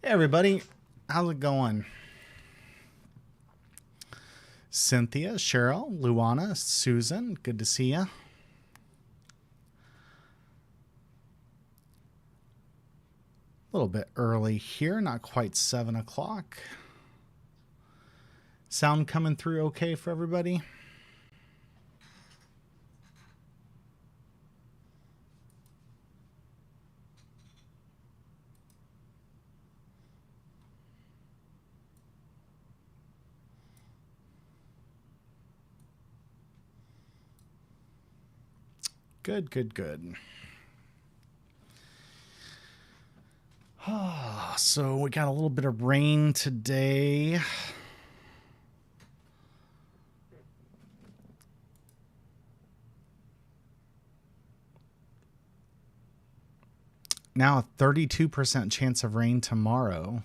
Hey everybody, how's it going? Cynthia, Cheryl, Luana, Susan, good to see you. A little bit early here, not quite 7 o'clock. Sound coming through okay for everybody? Good, good, good. So we got a little bit of rain today. Now a 32% chance of rain tomorrow.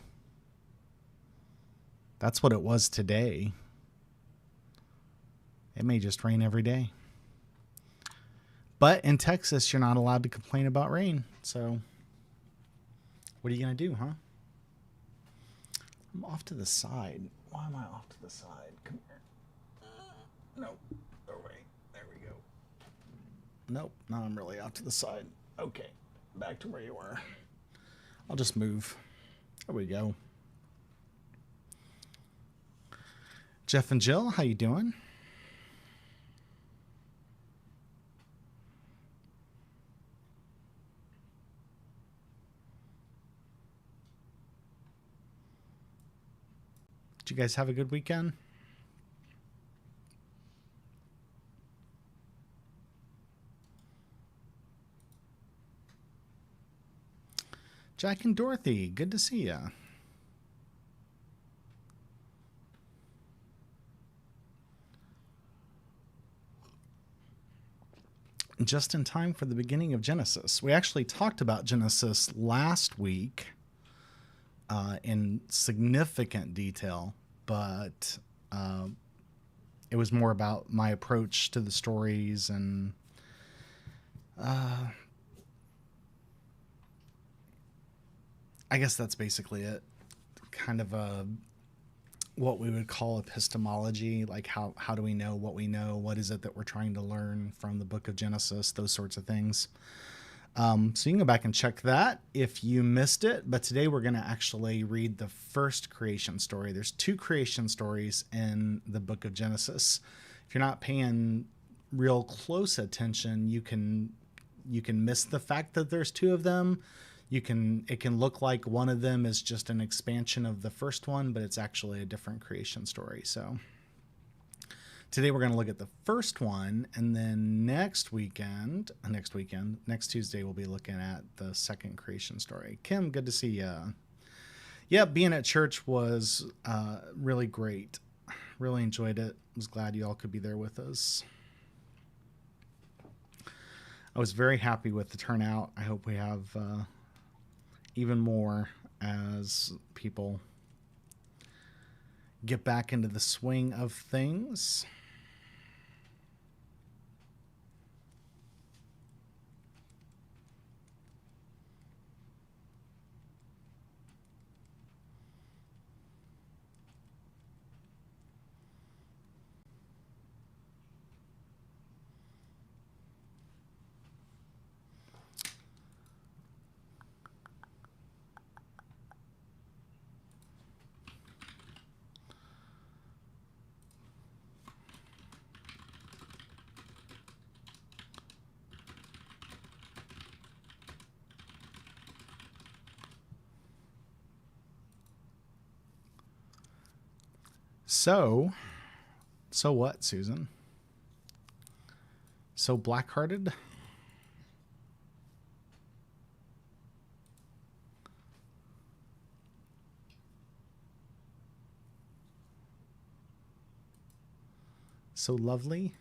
That's what it was today. It may just rain every day. But in Texas, you're not allowed to complain about rain. So what are you going to do, huh? I'm off to the side. Why am I off to the side? Come here. No. Oh, wait. There we go. Nope. Now I'm really off to the side. Okay. Back to where you were. I'll just move. There we go. Jeff and Jill, how you doing? Did you guys have a good weekend? Jack and Dorothy, good to see ya. Just in time for the beginning of Genesis. We actually talked about Genesis last week in significant detail, but it was more about my approach to the stories and I guess that's basically it. Kind of what we would call epistemology, like how do we know what we know? What is it that we're trying to learn from the book of Genesis? Those sorts of things. So you can go back and check that if you missed it. But today we're going to actually read the first creation story. There's 2 creation stories in the book of Genesis. If you're not paying real close attention, you can miss the fact that there's 2 of them. It can look like one of them is just an expansion of the first one, but it's actually a different creation story. So today we're going to look at the first one, and then next Tuesday, we'll be looking at the second creation story. Kim, good to see you. Yeah, being at church was really great. Really enjoyed it. Was glad you all could be there with us. I was very happy with the turnout. I hope we have even more as people get back into the swing of things. So what, Susan? So black-hearted? So lovely?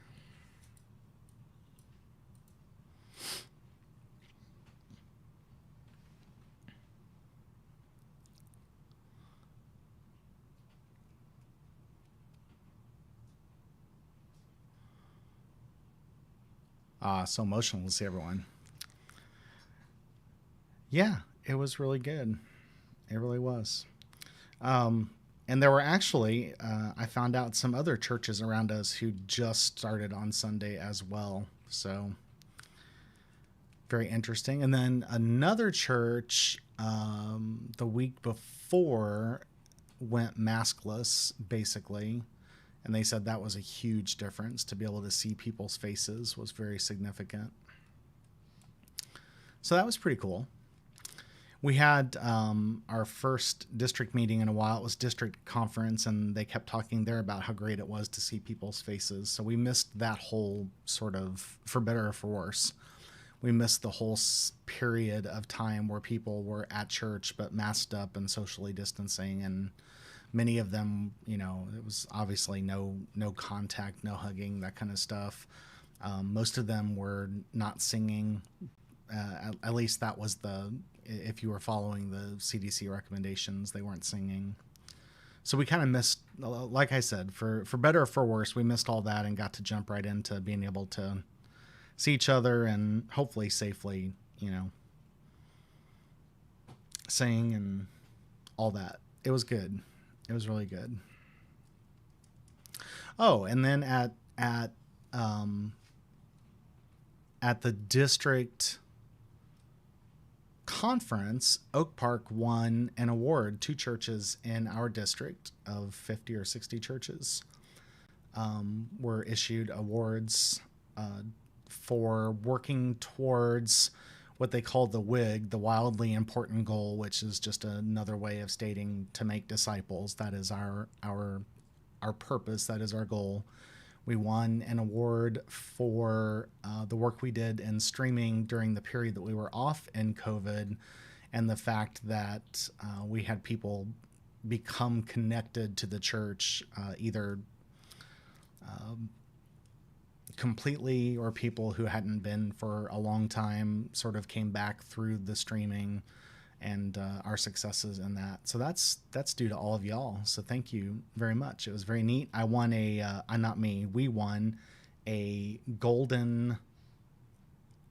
So emotional to see everyone. Yeah, it was really good. It really was. Um, and there were actually, I found out some other churches around us who just started on Sunday as well. So very interesting. And then another church the week before went maskless, basically. And they said that was a huge difference. To be able to see people's faces was very significant. So that was pretty cool. We had our first district meeting in a while. It was district conference, and they kept talking there about how great it was to see people's faces. So we missed that whole sort of, for better or for worse, we missed the whole period of time where people were at church but masked up and socially distancing, and many of them, you know, it was obviously no contact, no hugging, that kind of stuff. Most of them were not singing. At least that was if you were following the CDC recommendations, they weren't singing. So we kind of missed, like I said, for better or for worse, we missed all that and got to jump right into being able to see each other and hopefully safely, you know, sing and all that. It was good. It was really good. Oh, and then at the district conference, Oak Park won an award. Two churches in our district of 50 or 60 churches were issued awards for working towards what they call the WIG, the wildly important goal, which is just another way of stating to make disciples. That is our purpose. That is our goal. We won an award for the work we did in streaming during the period that we were off in COVID, and the fact that we had people become connected to the church, either completely, or people who hadn't been for a long time sort of came back through the streaming, and our successes in that. So that's due to all of y'all. So thank you very much. It was very neat. I won we won a golden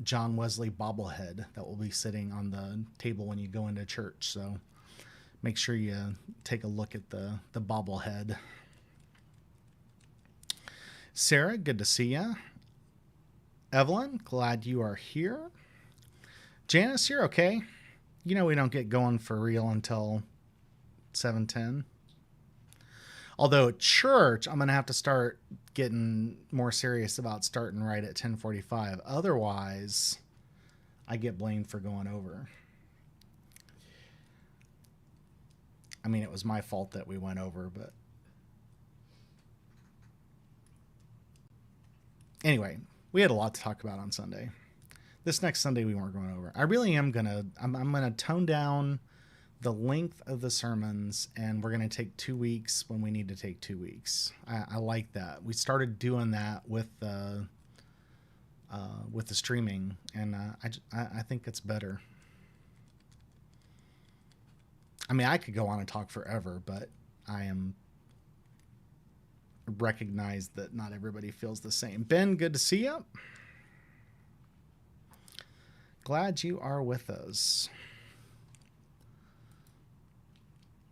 John Wesley bobblehead that will be sitting on the table when you go into church. So make sure you take a look at the bobblehead. Sarah, good to see you. Evelyn, glad you are here. Janice, you're okay. You know we don't get going for real until 7:10. Although at church, I'm going to have to start getting more serious about starting right at 10:45. Otherwise, I get blamed for going over. I mean, it was my fault that we went over, but anyway, we had a lot to talk about on Sunday. This next Sunday we weren't going over. I really am I'm gonna tone down the length of the sermons, and we're gonna take 2 weeks when we need to take 2 weeks. I like that. We started doing that with the streaming, and I think it's better. I mean, I could go on and talk forever, but I recognize that not everybody feels the same. Ben, good to see you. Glad you are with us.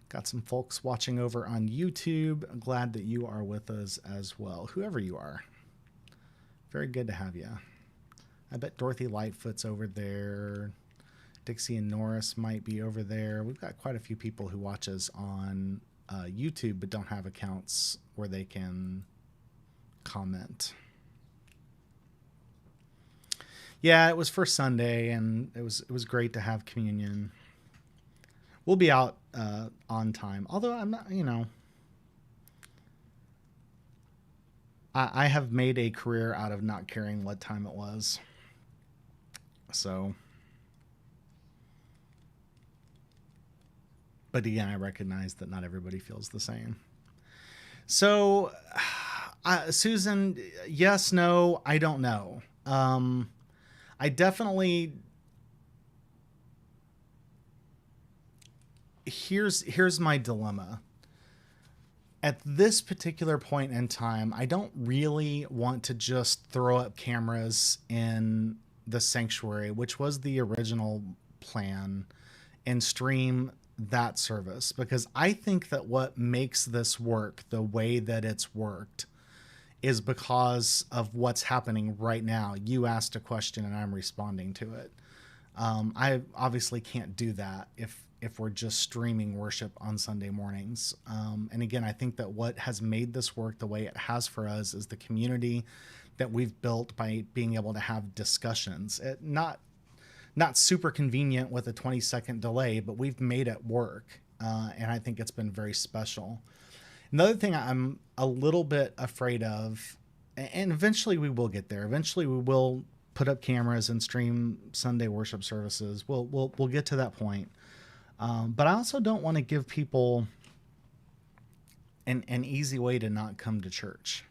Got some folks watching over on YouTube. I'm glad that you are with us as well, whoever you are. Very good to have you. I bet Dorothy Lightfoot's over there. Dixie and Norris might be over there. We've got quite a few people who watch us on YouTube but don't have accounts where they can comment. Yeah, it was first Sunday, and it was great to have communion. We'll be out on time, although I'm not, you know, I have made a career out of not caring what time it was. So, but again, I recognize that not everybody feels the same. So, Susan, yes, no, I don't know. I definitely, here's my dilemma. At this particular point in time, I don't really want to just throw up cameras in the sanctuary, which was the original plan, and stream that service, because I think that what makes this work the way that it's worked is because of what's happening right now. You asked a question and I'm responding to it. I obviously can't do that if we're just streaming worship on Sunday mornings. And again, I think that what has made this work the way it has for us is the community that we've built by being able to have discussions. Not super convenient with a 20-second delay, but we've made it work. And I think it's been very special. Another thing I'm a little bit afraid of, and eventually we will get there. Eventually we will put up cameras and stream Sunday worship services. We'll get to that point. But I also don't want to give people an easy way to not come to church.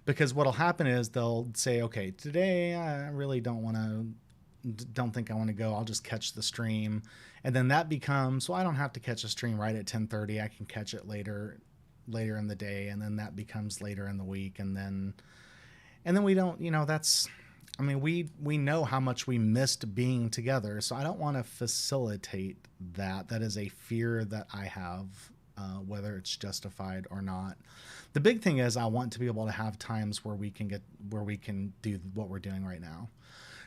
Because what'll happen is they'll say, okay, today I really don't think I want to go. I'll just catch the stream. And then that becomes, well, I don't have to catch a stream right at 10:30. I can catch it later in the day. And then that becomes later in the week. And then we don't, we know how much we missed being together. So I don't want to facilitate that. That is a fear that I have, whether it's justified or not. The big thing is I want to be able to have times where we can do what we're doing right now.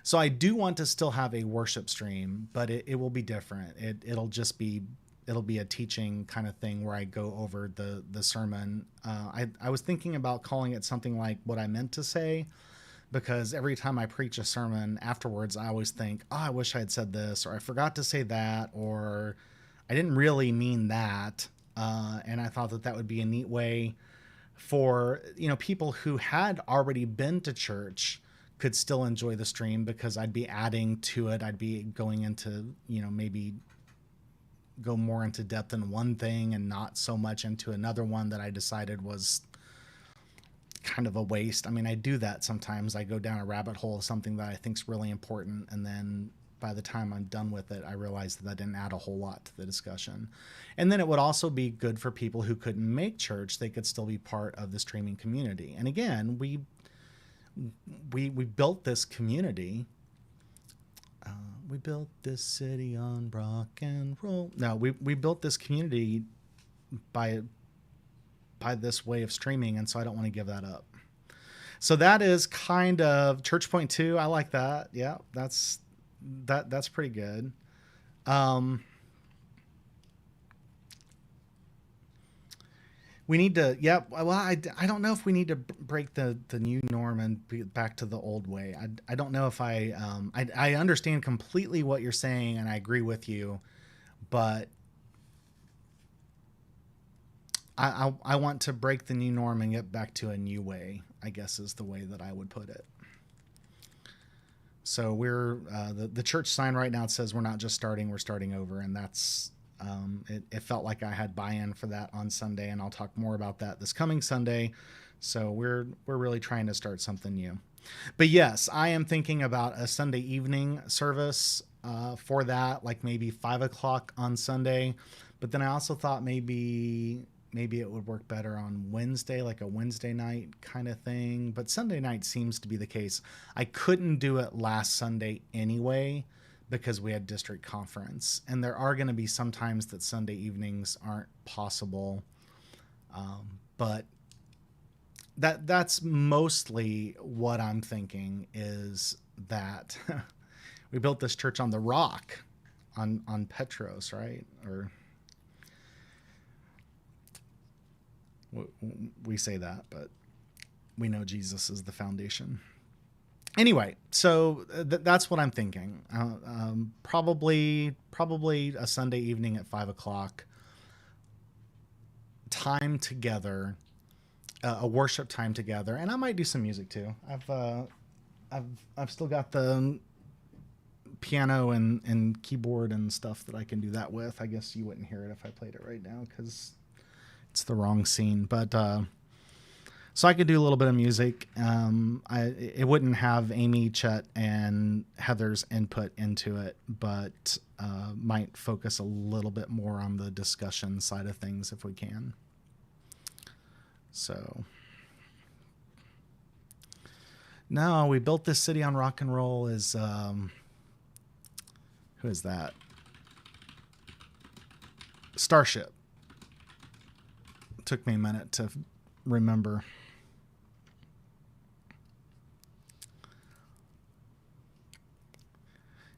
So I do want to still have a worship stream, but it will be different. It'll be a teaching kind of thing where I go over the sermon. I was thinking about calling it something like What I Meant to Say, because every time I preach a sermon afterwards, I always think, oh, I wish I had said this, or I forgot to say that, or I didn't really mean that. And I thought that would be a neat way for, people who had already been to church could still enjoy the stream, because I'd be adding to it. I'd be going into, maybe go more into depth in one thing and not so much into another one that I decided was kind of a waste. I mean, I do that sometimes. I go down a rabbit hole of something that I think is really important, and then by the time I'm done with it, I realize that didn't add a whole lot to the discussion. And then it would also be good for people who couldn't make church. They could still be part of the streaming community. And again, we built this community. We built this city on rock and roll. No, we built this community by this way of streaming, and so I don't want to give that up. So that is kind of Church Point 2. I like that. Yeah, that's pretty good. We need to, well, I don't know if we need to break the new norm and be back to the old way. I don't know if I understand completely what you're saying, and I agree with you, but I want to break the new norm and get back to a new way, I guess is the way that I would put it. So we're, the church sign right now, it says we're not just starting, we're starting over. And that's, it felt like I had buy-in for that on Sunday, and I'll talk more about that this coming Sunday. So we're really trying to start something new. But yes, I am thinking about a Sunday evening service for that, like maybe 5 o'clock on Sunday. But then I also thought maybe it would work better on Wednesday, like a Wednesday night kind of thing. But Sunday night seems to be the case. I couldn't do it last Sunday anyway because we had district conference. And there are going to be some times that Sunday evenings aren't possible. But that's mostly what I'm thinking, is that we built this church on the rock, on Petros, right? Or we say that, but we know Jesus is the foundation. Anyway, so that's what I'm thinking. Probably a Sunday evening at 5 o'clock, time together, a worship time together, and I might do some music too. I've still got the piano and keyboard and stuff that I can do that with. I guess you wouldn't hear it if I played it right now because it's the wrong scene, but so I could do a little bit of music. It wouldn't have Amy, Chet, and Heather's input into it, but might focus a little bit more on the discussion side of things if we can. So, no, we built this city on rock and roll is, who is that? Starship. Took me a minute to remember.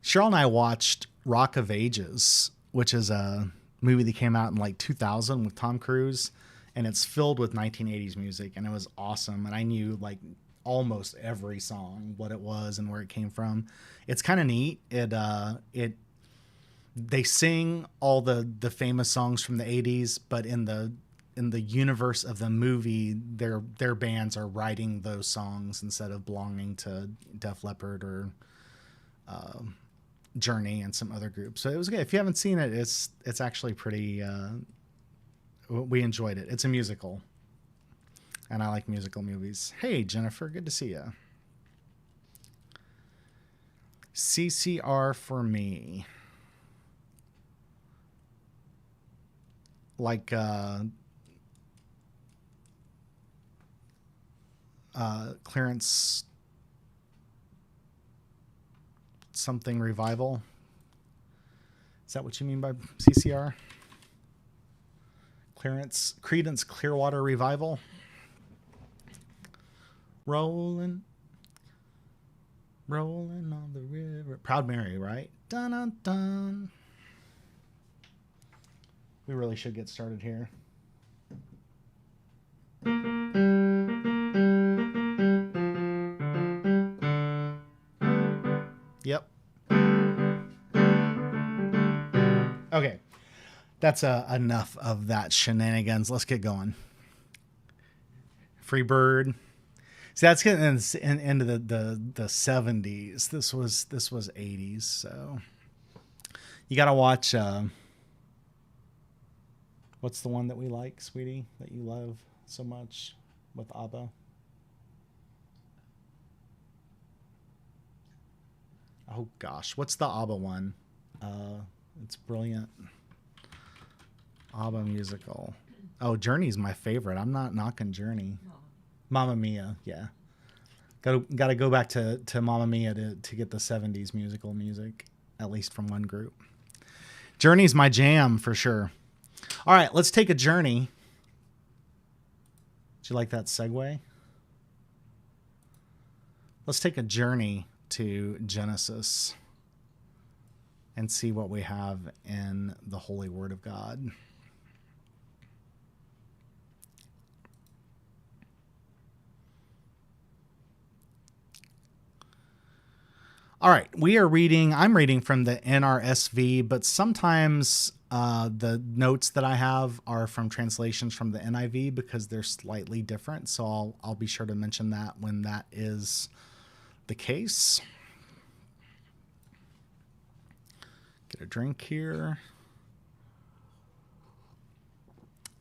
Cheryl and I watched Rock of Ages, which is a movie that came out in like 2000 with Tom Cruise, and it's filled with 1980s music, and it was awesome. And I knew like almost every song, what it was and where it came from. It's kind of neat. They sing all the famous songs from the 80s, but in the universe of the movie, their bands are writing those songs instead of belonging to Def Leppard or Journey and some other groups. So it was good. If you haven't seen it, it's actually pretty. We enjoyed it. It's a musical, and I like musical movies. Hey, Jennifer, good to see you. CCR for me, like clearance something revival. Is that what you mean by CCR? Credence Clearwater Revival. Rolling on the river. Proud Mary, right? Dun dun dun. We really should get started here. Yep. Okay. That's enough of that shenanigans. Let's get going. Free Bird. See, that's getting into the 70s. This was 80s. So you got to watch. What's the one that we like, sweetie, that you love so much with ABBA? Oh gosh, what's the ABBA one? It's brilliant. ABBA musical. Oh, Journey's my favorite. I'm not knocking Journey. No. Mamma Mia, yeah. Got to go back to Mamma Mia to get the 70s musical music, at least from one group. Journey's my jam for sure. All right, let's take a journey. Did you like that segue? Let's take a journey to Genesis and see what we have in the Holy Word of God. All right, I'm reading from the NRSV, but sometimes the notes that I have are from translations from the NIV because they're slightly different. So I'll be sure to mention that when that is the case. Get a drink here.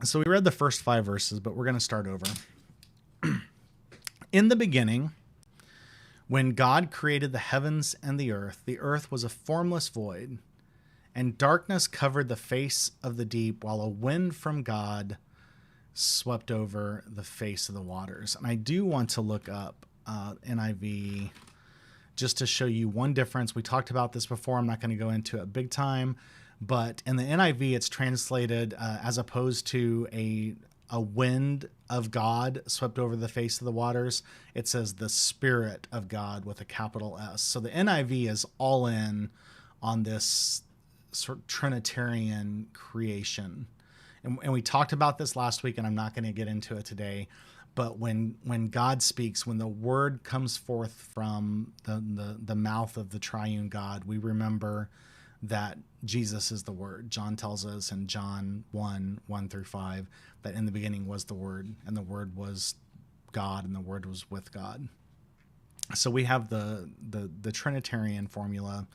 So we read the first 5 verses, but we're going to start over. In the beginning, when God created the heavens and the earth was a formless void, and darkness covered the face of the deep, while a wind from God swept over the face of the waters. And I do want to look up NIV just to show you one difference. We talked about this before. I'm not going to go into it big time, but in the NIV, it's translated as opposed to a wind of God swept over the face of the waters, it says the Spirit of God with a capital S. So the NIV is all in on this sort of Trinitarian creation. And we talked about this last week, and I'm not going to get into it today. But when God speaks, when the word comes forth from the mouth of the triune God, we remember that Jesus is the Word. John tells us in John 1:1-5 that in the beginning was the Word, and the Word was God, and the Word was with God. So we have the Trinitarian formula,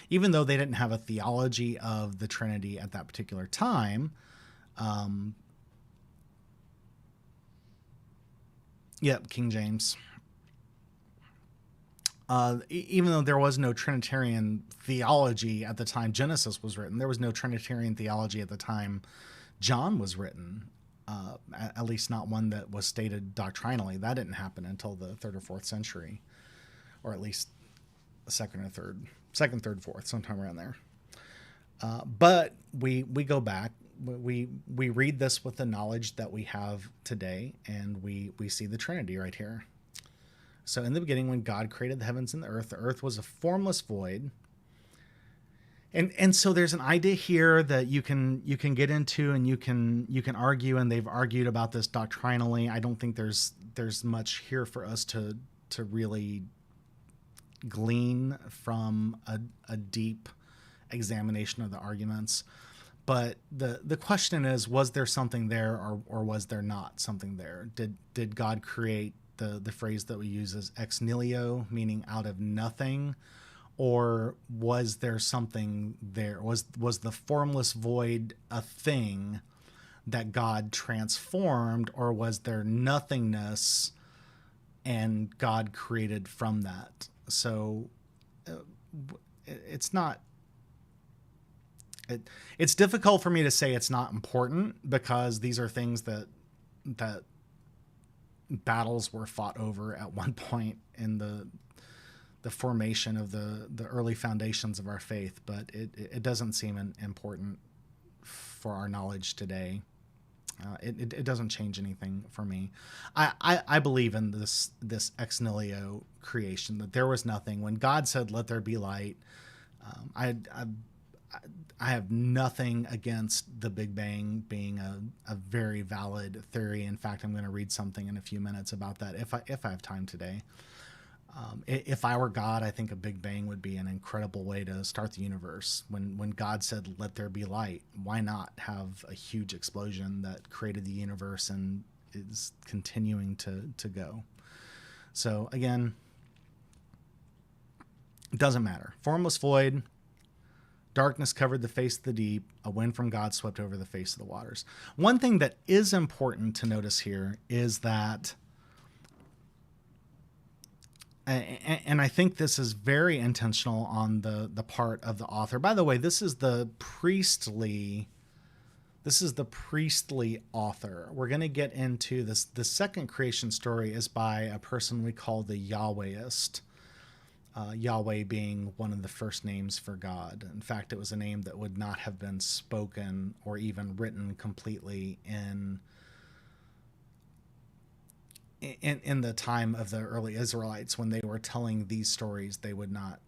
even though they didn't have a theology of the Trinity at that particular time. King James. Even though there was no Trinitarian theology at the time Genesis was written, there was no Trinitarian theology at the time John was written, at least not one that was stated doctrinally. That didn't happen until the 3rd or 4th century, or at least second, third, fourth, sometime around there. But we go back. we read this with the knowledge that we have today, and we see the Trinity right here. So in the beginning, when God created the heavens and the earth was a formless void. And so there's an idea here that you can get into, and you can argue, and they've argued about this doctrinally. I don't think there's much here for us to really glean from a deep examination of the arguments. But the question is, was there something there, or was there not something there? Did God create the phrase that we use as ex nihilo, meaning out of nothing? Or was there something there? Was the formless void a thing that God transformed, or was there nothingness and God created from that? So it's not. It's difficult for me to say it's not important, because these are things that battles were fought over at one point in the formation of the early foundations of our faith, but it doesn't seem important for our knowledge today. It doesn't change anything for me. I believe in this ex nihilo creation, that there was nothing. When God said, "Let there be light," I have nothing against the Big Bang being a very valid theory. In fact, I'm going to read something in a few minutes about that if I have time today. If I were God, I think a Big Bang would be an incredible way to start the universe. When God said, "Let there be light," why not have a huge explosion that created the universe and is continuing to go? So again, it doesn't matter. Formless void, darkness covered the face of the deep, a wind from God swept over the face of the waters. One thing that is important to notice here is that, and I think this is very intentional on the part of the author. By the way, this is the priestly author. We're going to get into this. The second creation story is by a person we call the Yahwehist. Yahweh being one of the first names for God. In fact, it was a name that would not have been spoken or even written completely in the time of the early Israelites. When they were telling these stories, they would not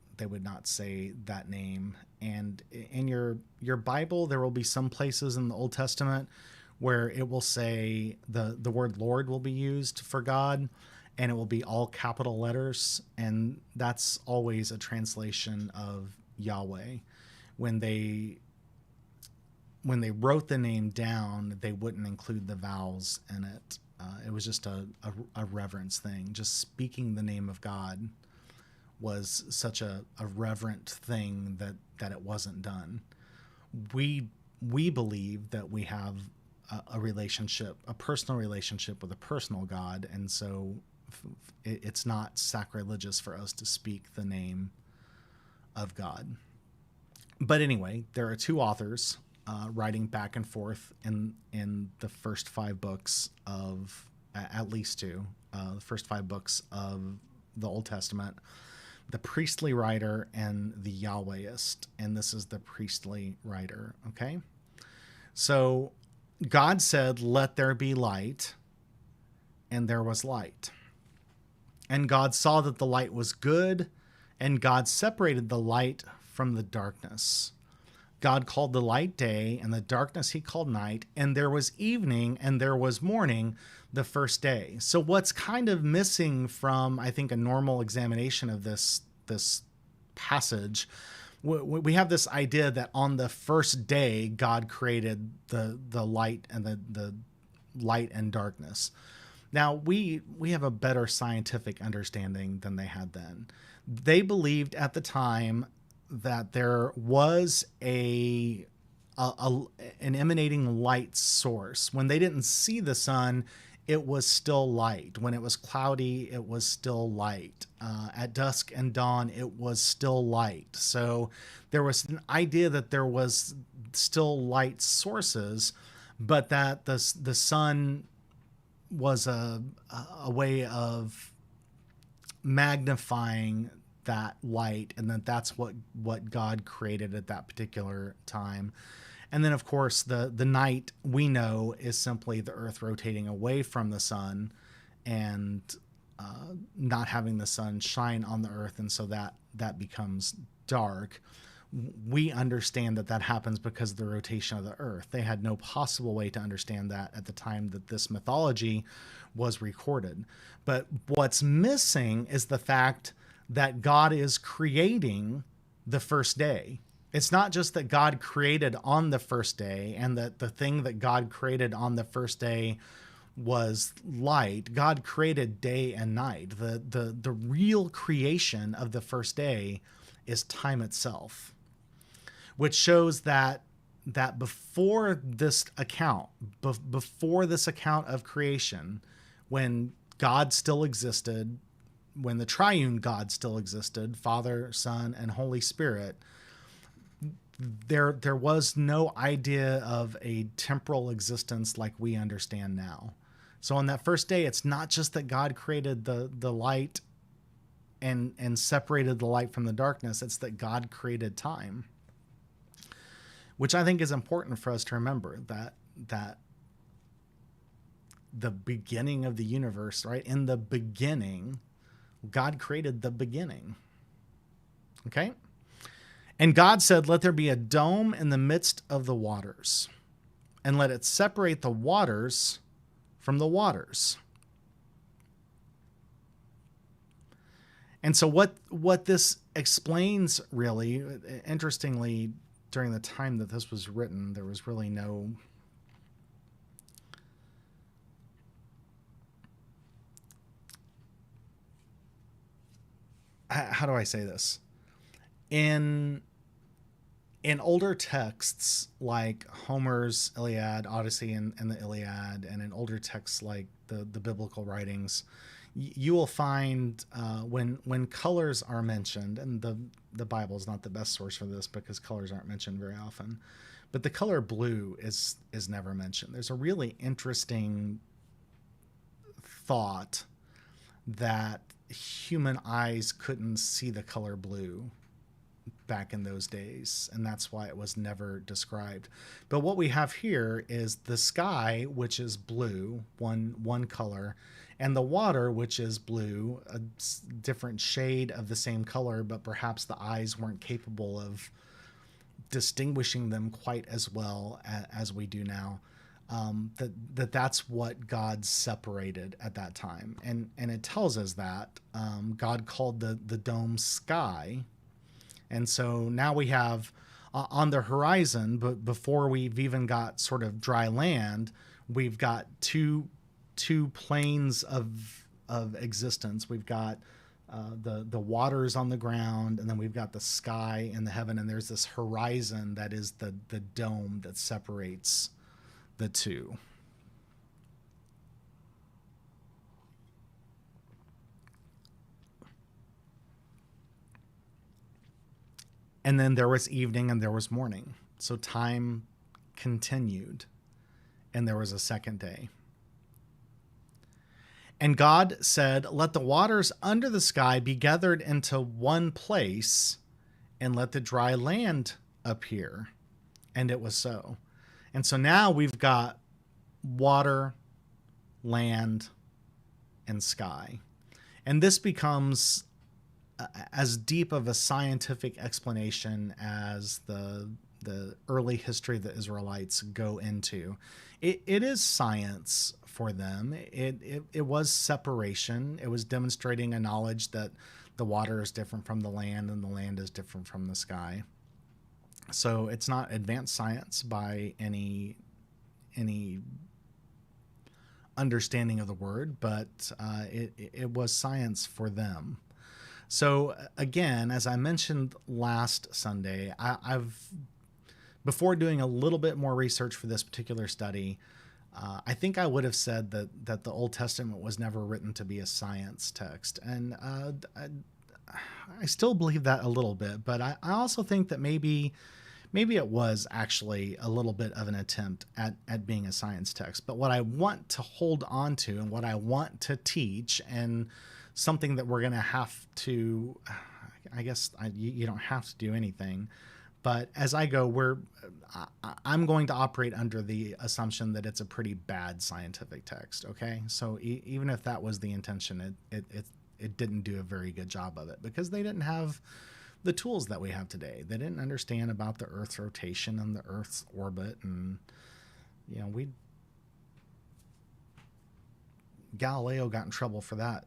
say that name. And in your Bible, there will be some places in the Old Testament where it will say the word Lord will be used for God, and it will be all capital letters, and that's always a translation of Yahweh. When they wrote the name down, they wouldn't include the vowels in it. It was just a reverence thing. Just speaking the name of God was such a reverent thing that it wasn't done. We believe that we have a relationship, a personal relationship with a personal God, and so it's not sacrilegious for us to speak the name of God. But anyway, there are two authors writing back and forth in the first 5 books of, at least two, the first 5 books of the Old Testament, the priestly writer and the Yahwehist. And this is the priestly writer. Okay. So God said, "Let there be light," and there was light. And God saw that the light was good, and God separated the light from the darkness. God called the light day, and the darkness he called night, and there was evening, and there was morning the first day. So what's kind of missing from, I think, a normal examination of this passage, we have this idea that on the first day, God created the light and the light and darkness. Now, we have a better scientific understanding than they had then. They believed at the time that there was an emanating light source. When they didn't see the sun, it was still light. When it was cloudy, it was still light. At dusk and dawn, it was still light. So there was an idea that there was still light sources, but that the sun was a way of magnifying that light, and that's what God created at that particular time. And then, of course, the night we know is simply the Earth rotating away from the sun and not having the sun shine on the Earth, and so that becomes dark. We understand that happens because of the rotation of the Earth. They had no possible way to understand that at the time that this mythology was recorded. But what's missing is the fact that God is creating the first day. It's not just that God created on the first day and that the thing that God created on the first day was light. God created day and night. The real creation of the first day is time itself, which shows that before this account, before this account of creation, when God still existed, when the triune God still existed, Father, Son, and Holy Spirit, there was no idea of a temporal existence like we understand now. So on that first day, it's not just that God created the light and separated the light from the darkness, it's that God created time. Which I think is important for us to remember, that the beginning of the universe, right? In the beginning, God created the beginning. Okay? And God said, "Let there be a dome in the midst of the waters, and let it separate the waters from the waters." And so what this explains, really, interestingly, during the time that this was written, there was really no how do I say this? In older texts like Homer's Iliad, Odyssey, and the Iliad, and in older texts like the biblical writings, you will find when colors are mentioned, and the Bible is not the best source for this because colors aren't mentioned very often, but the color blue is never mentioned. There's a really interesting thought that human eyes couldn't see the color blue back in those days, and that's why it was never described. But what we have here is the sky, which is blue, one color, and the water, which is blue, a different shade of the same color, but perhaps the eyes weren't capable of distinguishing them quite as well as we do now. That's what God separated at that time, and it tells us that God called the dome sky. And so now we have on the horizon, but before we've even got sort of dry land, we've got two planes of existence. We've got the waters on the ground, and then we've got the sky and the heaven, and there's this horizon that is the dome that separates the two. And then there was evening and there was morning. So time continued, and there was a second day. And God said, "Let the waters under the sky be gathered into one place, and let the dry land appear." And it was so. And so now we've got water, land, and sky. And this becomes as deep of a scientific explanation as the early history of the Israelites go into. It is science for them. It was separation. It was demonstrating a knowledge that the water is different from the land and the land is different from the sky. So it's not advanced science by any understanding of the word, but it was science for them. So again, as I mentioned last Sunday, I've before doing a little bit more research for this particular study, I think I would have said that the Old Testament was never written to be a science text, and I still believe that a little bit. But I also think that maybe it was actually a little bit of an attempt at being a science text. But what I want to hold on to and what I want to teach, and something that we're going to have to, I guess you don't have to do anything, But as I go, I'm going to operate under the assumption that it's a pretty bad scientific text. Okay, so even if that was the intention, it didn't do a very good job of it, because they didn't have the tools that we have today. They didn't understand about the Earth's rotation and the Earth's orbit, and Galileo got in trouble for that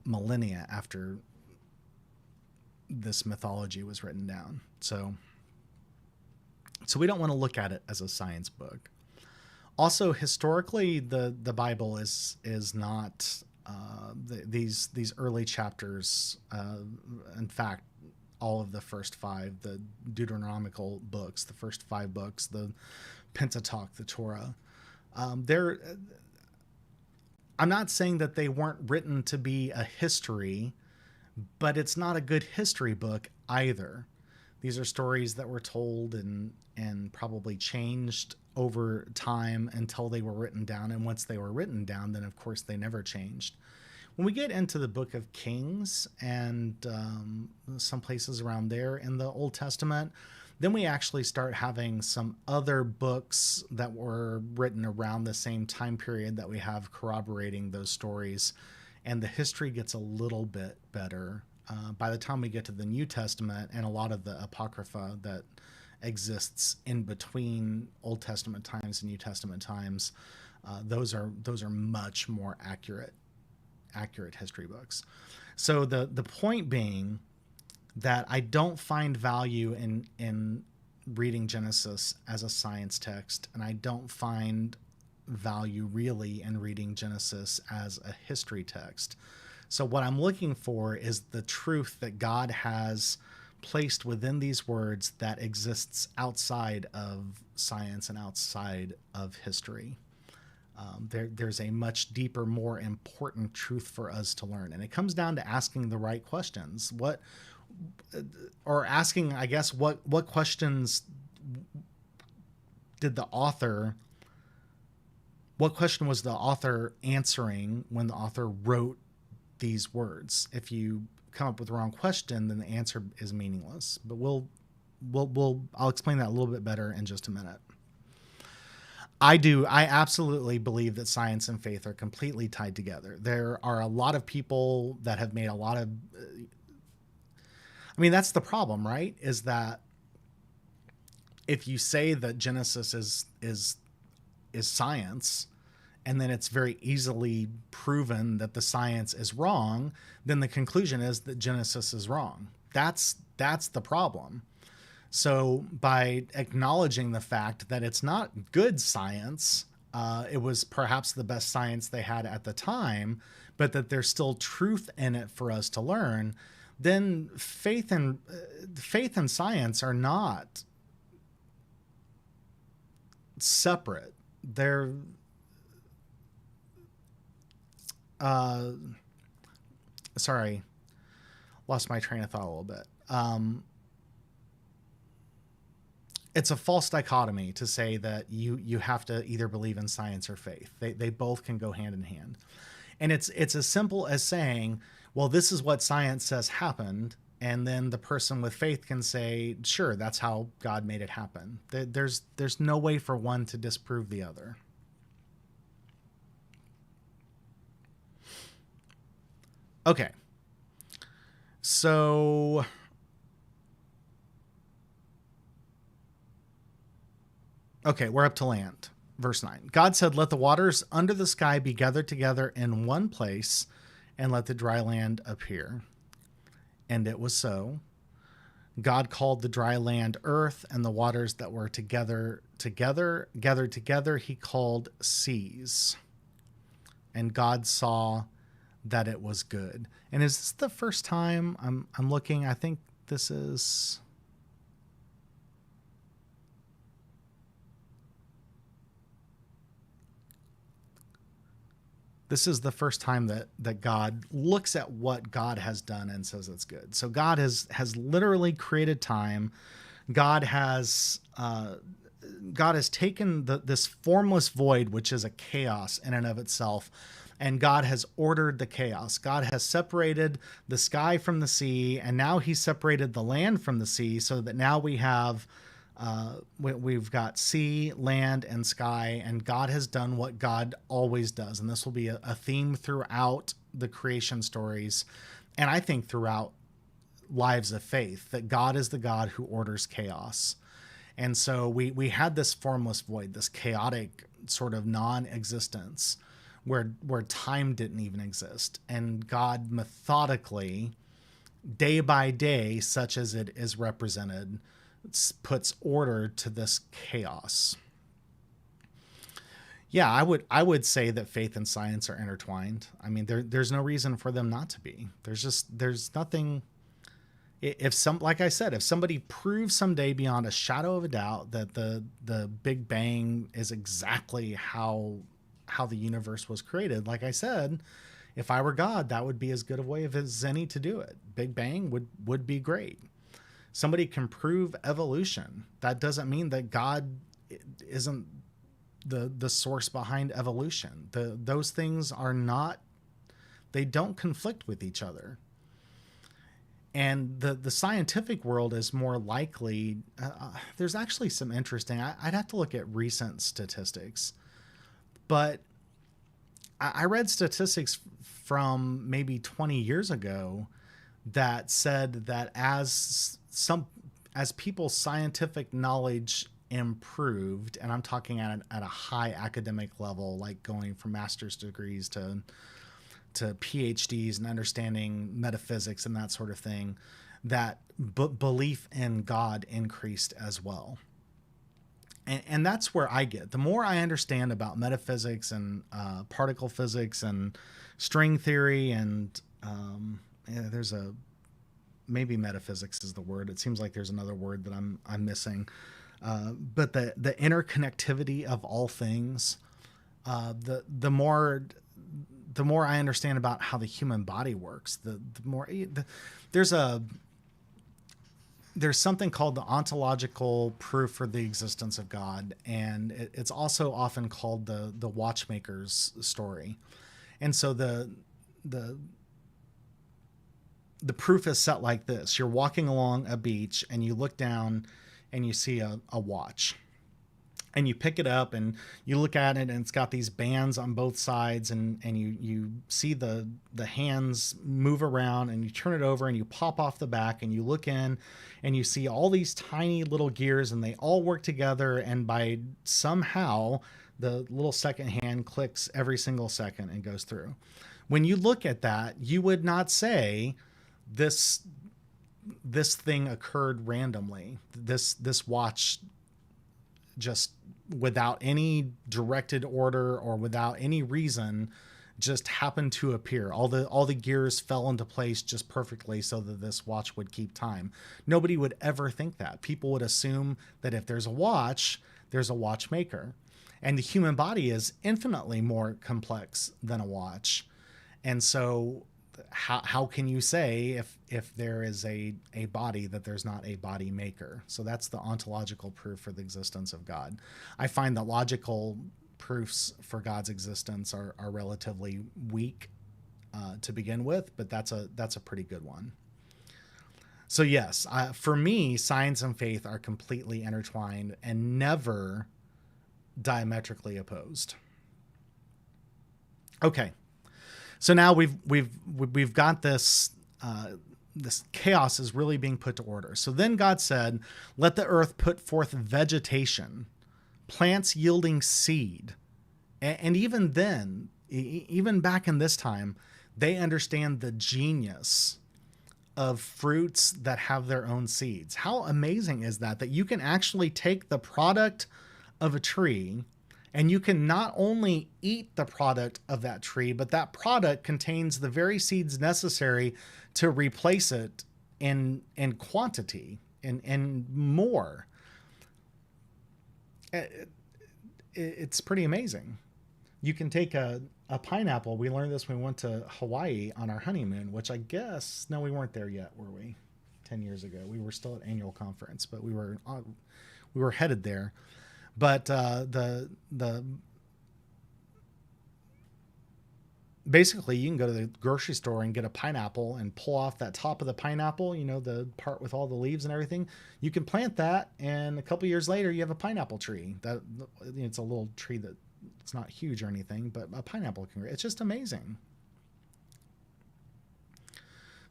millennia after this mythology was written down. So we don't want to look at it as a science book. Also, historically, the Bible is not these early chapters. In fact, all of the first five, the Deuteronomical books, the first five books, the Pentateuch, the Torah, they're. I'm not saying that they weren't written to be a history, but it's not a good history book either. These are stories that were told and probably changed over time until they were written down. And once they were written down, then of course they never changed. When we get into the book of Kings and some places around there in the Old Testament, then we actually start having some other books that were written around the same time period that we have corroborating those stories. And the history gets a little bit better. By the time we get to the New Testament and a lot of the Apocrypha that exists in between Old Testament times and New Testament times, those are much more accurate history books. So the point being that I don't find value in reading Genesis as a science text, and I don't find value really in reading Genesis as a history text. So what I'm looking for is the truth that God has placed within these words that exists outside of science and outside of history. There's a much deeper, more important truth for us to learn. And it comes down to asking the right questions. What questions did the author, what question was the author answering when the author wrote these words? If you come up with the wrong question, then the answer is meaningless. But I'll explain that a little bit better in just a minute. I absolutely believe that science and faith are completely tied together. There are a lot of people that have made a lot of, that's the problem, right? Is that if you say that Genesis is science, and then it's very easily proven that the science is wrong, then the conclusion is that Genesis is wrong. That's the problem. So by acknowledging the fact that it's not good science, it was perhaps the best science they had at the time, but that there's still truth in it for us to learn, then faith and science are not separate. They're sorry, lost my train of thought a little bit. It's a false dichotomy to say that you have to either believe in science or faith. They both can go hand in hand. And it's as simple as saying, well, this is what science says happened, and then the person with faith can say, sure, that's how God made it happen. There's no way for one to disprove the other. Okay. So we're up to land. Verse 9. God said, let the waters under the sky be gathered together in one place, and let the dry land appear. And it was so. God called the dry land earth, and the waters that were gathered together, he called seas. And God saw that it was good. And is this the first time I'm looking? I think this is... This is the first time that God looks at what God has done and says it's good. So God has literally created time. God has taken this formless void, which is a chaos in and of itself, and God has ordered the chaos. God has separated the sky from the sea, and now he's separated the land from the sea, so that now we have we've got sea, land, and sky, and God has done what God always does. And this will be a theme throughout the creation stories, and I think throughout lives of faith, that God is the God who orders chaos. And so we had this formless void, this chaotic sort of non-existence where time didn't even exist. And God methodically, day by day, such as it is represented, puts order to this chaos. Yeah, I would say that faith and science are intertwined. I mean, there's no reason for them not to be. There's nothing. If like I said, if somebody proves someday beyond a shadow of a doubt that the Big Bang is exactly how the universe was created, like I said, if I were God, that would be as good a way as any to do it. Big Bang would be great. Somebody can prove evolution. That doesn't mean that God isn't the source behind evolution. Those things are not, they don't conflict with each other. And the scientific world is more likely, there's actually some interesting, I'd have to look at recent statistics, but I read statistics from maybe 20 years ago that said that as people's scientific knowledge improved, and I'm talking at a high academic level, like going from master's degrees to PhDs and understanding metaphysics and that sort of thing, that belief in God increased as well. And that's where I get. The more I understand about metaphysics and particle physics and string theory, and there's maybe metaphysics is the word. It seems like there's another word that I'm missing. But the interconnectivity of all things, the more I understand about how the human body works, the more there's something called the ontological proof for the existence of God, and it's also often called the watchmaker's story. And so the proof is set like this: you're walking along a beach and you look down and you see a watch. And you pick it up and you look at it, and it's got these bands on both sides, and you see the hands move around, and you turn it over and you pop off the back, and you look in and you see all these tiny little gears, and they all work together, and by somehow the little second hand clicks every single second and goes through. When you look at that, you would not say this thing occurred randomly. This watch just without any directed order or without any reason just happened to appear. All the gears fell into place just perfectly so that this watch would keep time. Nobody would ever think that. People would assume that if there's a watch, there's a watchmaker. And the human body is infinitely more complex than a watch. And so how can you say if there is a body that there's not a body maker? So that's the ontological proof for the existence of God. I find that logical proofs for God's existence are relatively weak to begin with, but that's a pretty good one. So yes, for me, science and faith are completely intertwined and never diametrically opposed. Okay. So now we've got this chaos is really being put to order. So then God said, "Let the earth put forth vegetation, plants yielding seed." And even then, even back in this time, they understand the genius of fruits that have their own seeds. How amazing is that you can actually take the product of a tree, and you can not only eat the product of that tree, but that product contains the very seeds necessary to replace it in quantity and more. It's pretty amazing. You can take a pineapple. We learned this when we went to Hawaii on our honeymoon, which I guess, no, we weren't there yet, were we? 10 years ago. We were still at annual conference, but we were headed there. But the basically you can go to the grocery store and get a pineapple and pull off that top of the pineapple, the part with all the leaves and everything. You can plant that, and a couple years later you have a pineapple tree. That it's a little tree that it's not huge or anything, but a pineapple can. It's just amazing.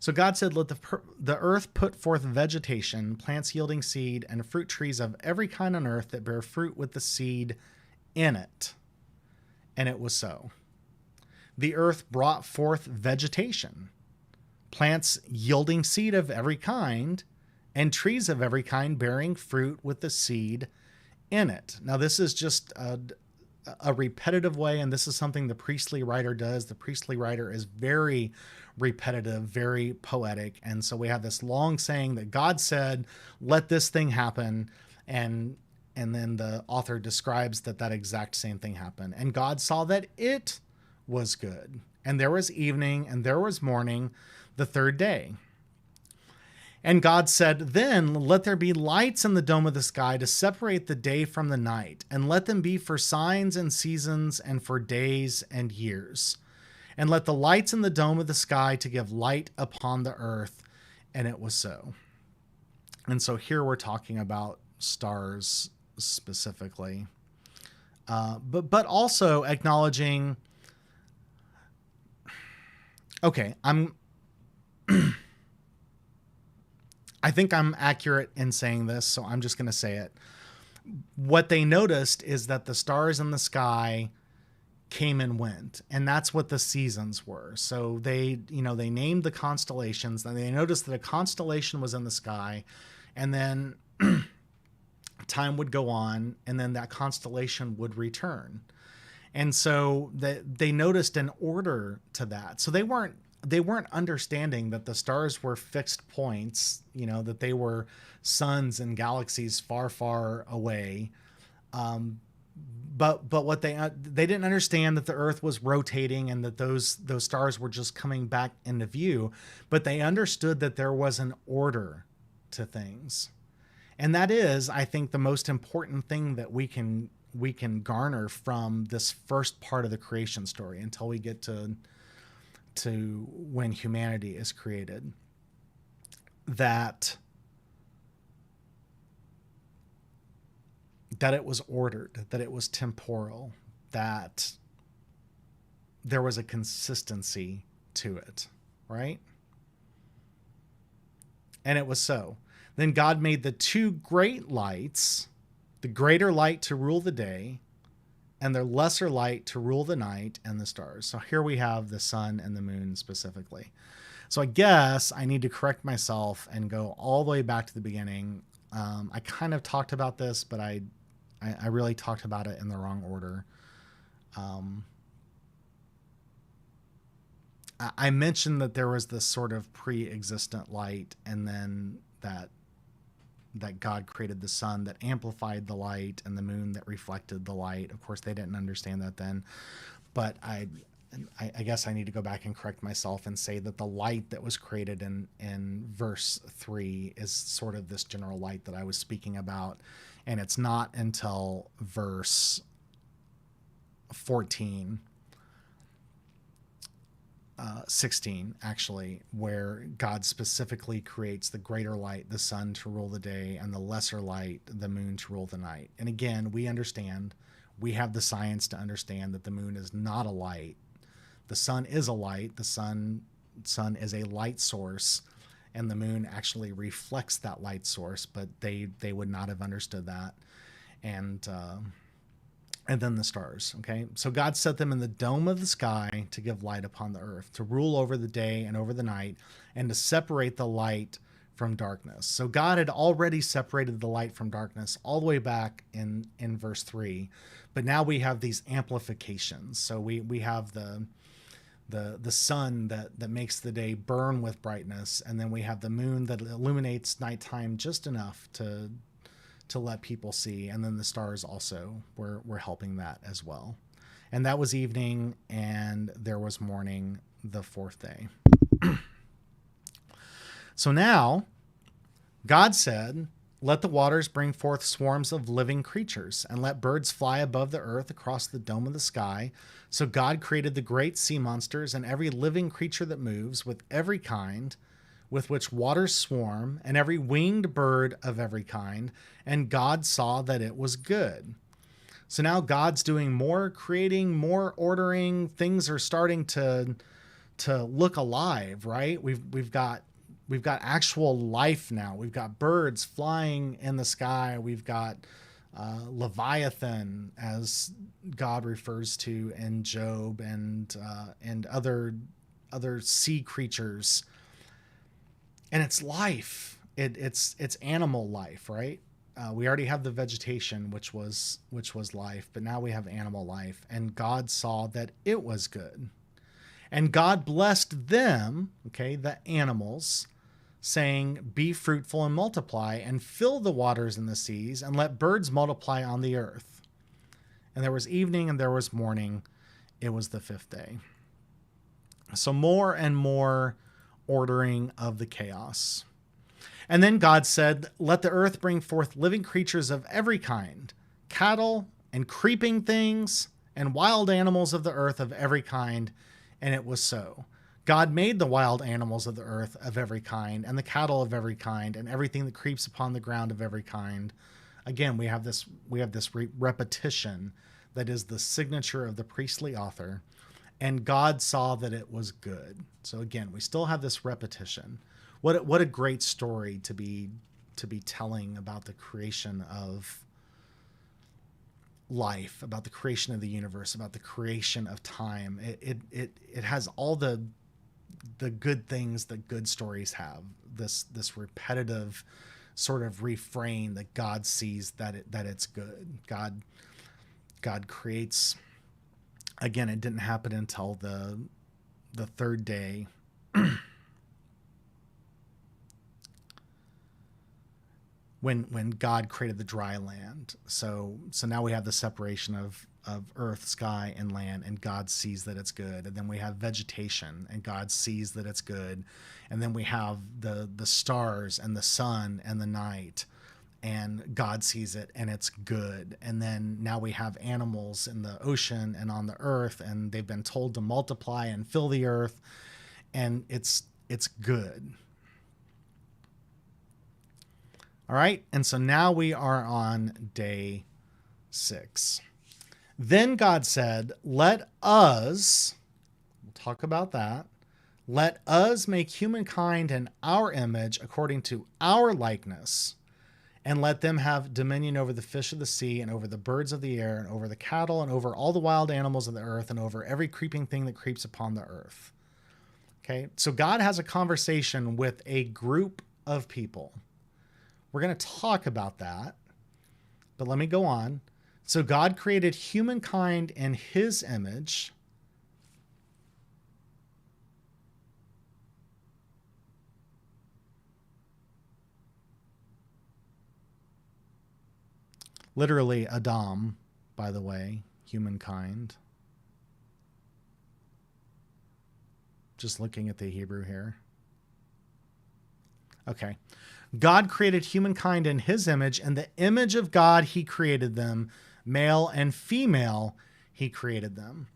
So God said, "Let the earth put forth vegetation, plants yielding seed, and fruit trees of every kind on earth that bear fruit with the seed in it." And it was so. The earth brought forth vegetation, plants yielding seed of every kind, and trees of every kind bearing fruit with the seed in it. Now, this is just a repetitive way, and this is something the priestly writer does. The priestly writer is very repetitive, very poetic. And so we have this long saying that God said, let this thing happen. And then the author describes that exact same thing happened. And God saw that it was good. And there was evening and there was morning, the third day. And God said, then let there be lights in the dome of the sky to separate the day from the night, and let them be for signs and seasons and for days and years. And let the lights in the dome of the sky to give light upon the earth. And it was so. And so here we're talking about stars specifically, but also acknowledging, okay, I think I'm accurate in saying this, so I'm just going to say it. What they noticed is that the stars in the sky came and went, and that's what the seasons were. So they named the constellations, and they noticed that a constellation was in the sky, and then time would go on, and then that constellation would return. And so they noticed an order to that. So they weren't understanding that the stars were fixed points, that they were suns and galaxies far, far away. But what they didn't understand that the earth was rotating and that those stars were just coming back into view, but they understood that there was an order to things. And that is, I think, the most important thing that we can garner from this first part of the creation story until we get to when humanity is created, that it was ordered, that it was temporal, that there was a consistency to it, right? And it was so. Then God made the two great lights, the greater light to rule the day, and the lesser light to rule the night and the stars. So here we have the sun and the moon specifically. So I guess I need to correct myself and go all the way back to the beginning. I kind of talked about this, but I really talked about it in the wrong order. I mentioned that there was this sort of pre-existent light, and then that God created the sun that amplified the light and the moon that reflected the light. Of course, they didn't understand that then, but I guess I need to go back and correct myself and say that the light that was created in verse 3 is sort of this general light that I was speaking about. And it's not until verse 14, 16 actually, where God specifically creates the greater light, the sun, to rule the day, and the lesser light, the moon, to rule the night. And again, we have the science to understand that the moon is not a light. The sun is a light. The sun is a light source, and the moon actually reflects that light source, but they would not have understood that. And then the stars, okay? So God set them in the dome of the sky to give light upon the earth, to rule over the day and over the night, and to separate the light from darkness. So God had already separated the light from darkness all the way back in verse 3, but now we have these amplifications. So we have the sun that makes the day burn with brightness, and then we have the moon that illuminates nighttime just enough to let people see, and then the stars also were helping that as well. And that was evening, and there was morning the fourth day. So now God said, Let the waters bring forth swarms of living creatures, and let birds fly above the earth across the dome of the sky. So God created the great sea monsters and every living creature that moves, with every kind, with which waters swarm, and every winged bird of every kind. And God saw that it was good. So now God's doing more creating, more ordering. Things are starting to look alive, right? We've got actual life now. We've got birds flying in the sky. We've got Leviathan, as God refers to in Job, and other sea creatures. And it's life. It's animal life, right? We already have the vegetation, which was life, but now we have animal life. And God saw that it was good. And God blessed them, okay, the animals, saying, "Be fruitful and multiply, and fill the waters in the seas, and let birds multiply on the earth." And there was evening and there was morning. It was the fifth day. So more and more ordering of the chaos. And then God said, "Let the earth bring forth living creatures of every kind, cattle and creeping things, and wild animals of the earth of every kind." And it was so. God made the wild animals of the earth of every kind, and the cattle of every kind, and everything that creeps upon the ground of every kind. Again, we have this repetition that is the signature of the priestly author. And God saw that it was good. So again, we still have this repetition. What a great story to be telling about the creation of life, about the creation of the universe, about the creation of time. It has all the good things that good stories have. This repetitive sort of refrain that God sees that it's good. God creates. Again, it didn't happen until the third day. when God created the dry land. So now we have the separation of earth, sky, and land, and God sees that it's good. And then we have vegetation, and God sees that it's good. And then we have the stars and the sun and the night, and God sees it and it's good. And then now we have animals in the ocean and on the earth, and they've been told to multiply and fill the earth, and it's good. All right, and so now we are on day 6. Then God said, "Let us," we'll talk about that, "let us make humankind in our image according to our likeness, and let them have dominion over the fish of the sea, and over the birds of the air, and over the cattle, and over all the wild animals of the earth, and over every creeping thing that creeps upon the earth." Okay, so God has a conversation with a group of people. We're going to talk about that, but let me go on. So God created humankind in his image. Literally Adam, by the way, humankind. Just looking at the Hebrew here. Okay. God created humankind in his image. In the image of God, he created them. Male and female, he created them.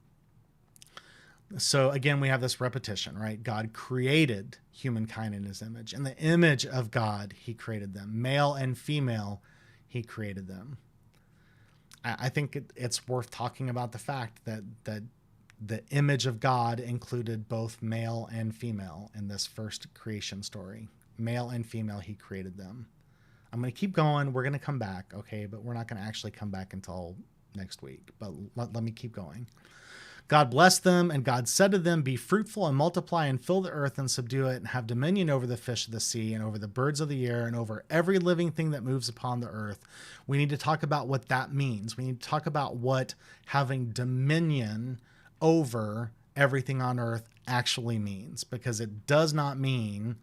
So again, we have this repetition, right? God created humankind in his image. In the image of God, he created them. Male and female, he created them. I think it's worth talking about the fact that the image of God included both male and female in this first creation story. Male and female, he created them. I'm going to keep going. We're going to come back, okay? But we're not going to actually come back until next week. But let me keep going. God blessed them, and God said to them, "Be fruitful and multiply and fill the earth and subdue it, and have dominion over the fish of the sea and over the birds of the air and over every living thing that moves upon the earth." We need to talk about what that means. We need to talk about what having dominion over everything on earth actually means, because it does not mean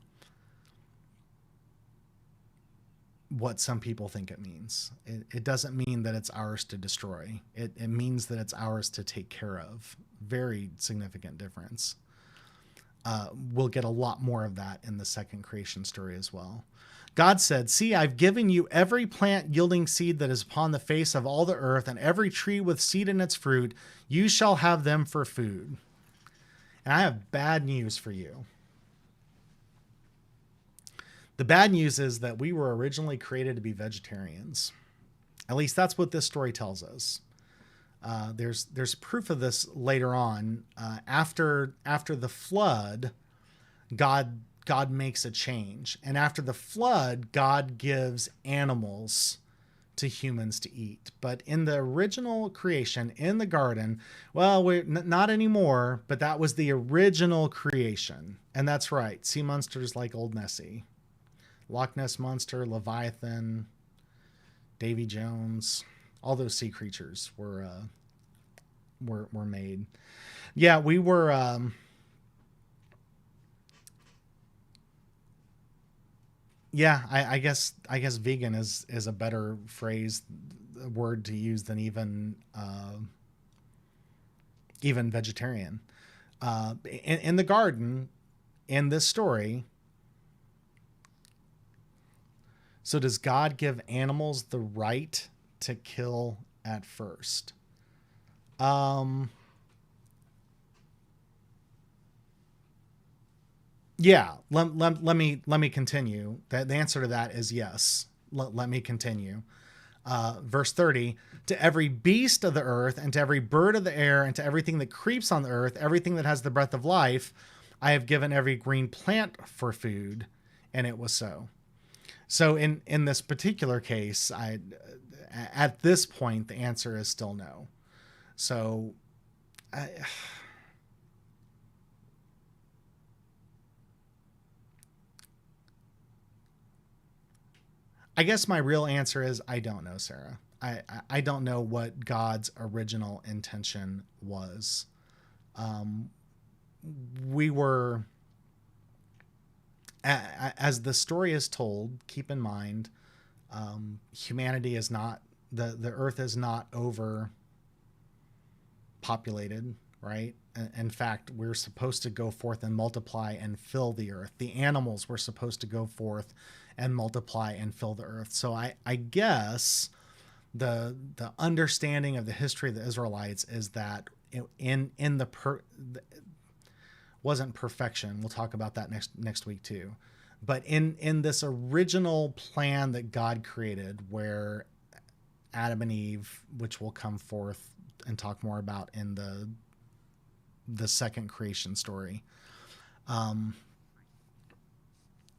what some people think it means. It doesn't mean that it's ours to destroy. It means that it's ours to take care of. Very significant difference. We'll get a lot more of that in the second creation story as well. God said, "See, I've given you every plant yielding seed that is upon the face of all the earth, and every tree with seed in its fruit. You shall have them for food." And I have bad news for you. The bad news is that we were originally created to be vegetarians. At least that's what this story tells us. There's proof of this later on. After the flood, God makes a change, and after the flood, God gives animals to humans to eat. But in the original creation in the garden, well, we're not anymore. But that was the original creation, and that's right. Sea monsters like Old Nessie, Loch Ness Monster, Leviathan, Davy Jones, all those sea creatures were made. Yeah, we were. Yeah, I guess vegan is a better phrase, word to use than even vegetarian. In the garden, in this story, so does God give animals the right to kill at first? Yeah, let me continue. The answer to that is yes. Let me continue. Verse 30, to every beast of the earth and to every bird of the air and to everything that creeps on the earth, everything that has the breath of life, I have given every green plant for food. And it was so. So in this particular case, at this point, the answer is still no. So I guess my real answer is I don't know, Sarah. I don't know what God's original intention was. We were, as the story is told, keep in mind, humanity is not, the earth is over populated, right? In fact, we're supposed to go forth and multiply and fill the earth. The animals were supposed to go forth and multiply and fill the earth. So I guess the understanding of the history of the Israelites is that wasn't perfection. We'll talk about that next week too. But in this original plan that God created, where Adam and Eve, which we'll come forth and talk more about in the second creation story.